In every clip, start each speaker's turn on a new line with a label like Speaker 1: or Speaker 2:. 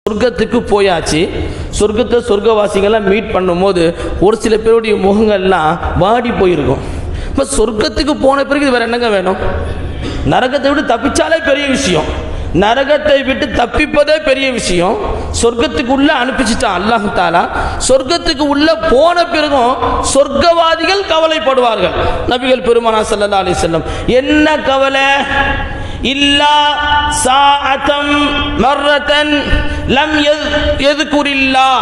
Speaker 1: சொர்க்கத்துக்கு போயாச்சு. சொர்க்கத்தை சொர்க்கவாசிகள்லாம் மீட் பண்ணும்போது ஒரு சில பேருடைய முகங்கள்லாம் வாடி போயிருக்கும். இப்போ சொர்க்கத்துக்கு போன பிறகு வேற என்னங்க வேணும்? நரகத்தை விட்டு தப்பிச்சாலே பெரிய விஷயம், நரகத்தை விட்டு தப்பிப்பதே பெரிய விஷயம். சொர்க்கத்துக்கு உள்ள அனுப்பிச்சிட்டான் அல்லாஹ் தஆலா. சொர்க்கத்துக்கு உள்ள போன பிறகும் சொர்க்கவாதிகள் கவலைப்படுவார்கள். நபிகள் பெருமானார் ஸல்லல்லாஹு அலைஹி வஸல்லம் என்ன கவலை? இல்லா சாஅதம் மர்ரதன் லம் யذ்குரில்லாஹ்.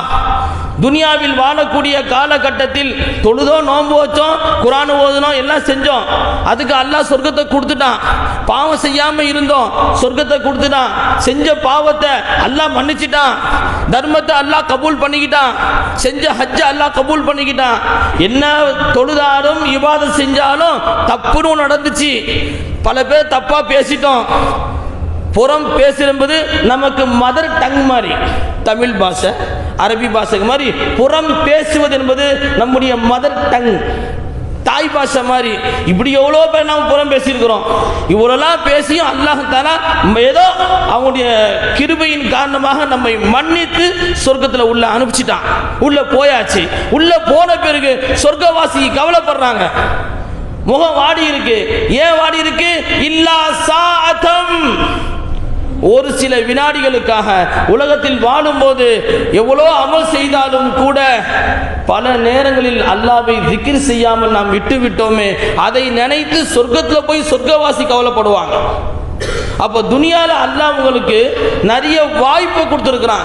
Speaker 1: துனியாவில் வாழக்கூடிய காலகட்டத்தில் தொழுதோ, நோன்பு வச்சோம், குர்ஆன் ஓதுனோம், எல்லாம் செஞ்சோம். அதுக்கு அல்லாஹ் சொர்க்கத்தை கொடுத்துட்டான். பாவம் செய்யாம இருந்தோம், சொர்க்கத்தை கொடுத்துட்டான். செஞ்ச பாவத்தை அல்லாஹ் மன்னிச்சிட்டான். தர்மத்தை அல்லாஹ் கபூல் பண்ணிக்கிட்டான். செஞ்ச ஹஜ்ஜ அல்லாஹ் கபூல் பண்ணிக்கிட்டான். என்ன தொழுதாலும் இபாதத் செஞ்சாலும் தப்புன்னு நடந்துச்சு. பல பேர் தப்பா பேசிட்டோம். புறம் பேசுறது நமக்கு மதர் டங் மாதிரி, தமிழ் பாஷை அரபி பாஷை மாதிரி புறம் பேசுவது என்பது நம்முடைய மதர் டங், தாய் பாஷை மாதிரி. இப்படி எவ்வளோ பேர் நாம் புறம் பேசியிருக்கிறோம். இவ்வளோலாம் பேசியும் அல்லாஹ் தஆலா ஏதோ அவங்களுடைய கிருபையின் காரணமாக நம்மை மன்னித்து சொர்க்கத்தில் உள்ள அனுப்பிச்சிட்டான். உள்ள போயாச்சு. உள்ள போன பிறகு சொர்க்கவாசி கவலைப்படுறாங்க. முகம் வாடி இருக்கு. ஏன் வாடி இருக்கு? இல்லா சாஅதம், ஒரு சில வினாடிகளுக்காக. உலகத்தில் வாழும்போது எவ்வளோ அமல் செய்தாலும் கூட பல நேரங்களில் அல்லாஹ்வை திக்ர் செய்யாமல் நாம் விட்டு விட்டோமே, அதை நினைத்து சொர்க்கத்தில் போய் சொர்க்கவாசி கவலைப்படுவாங்க. அப்போ துனியால அல்லாஹ் உங்களுக்கு நிறைய வாய்ப்பை கொடுத்துருக்கிறான்.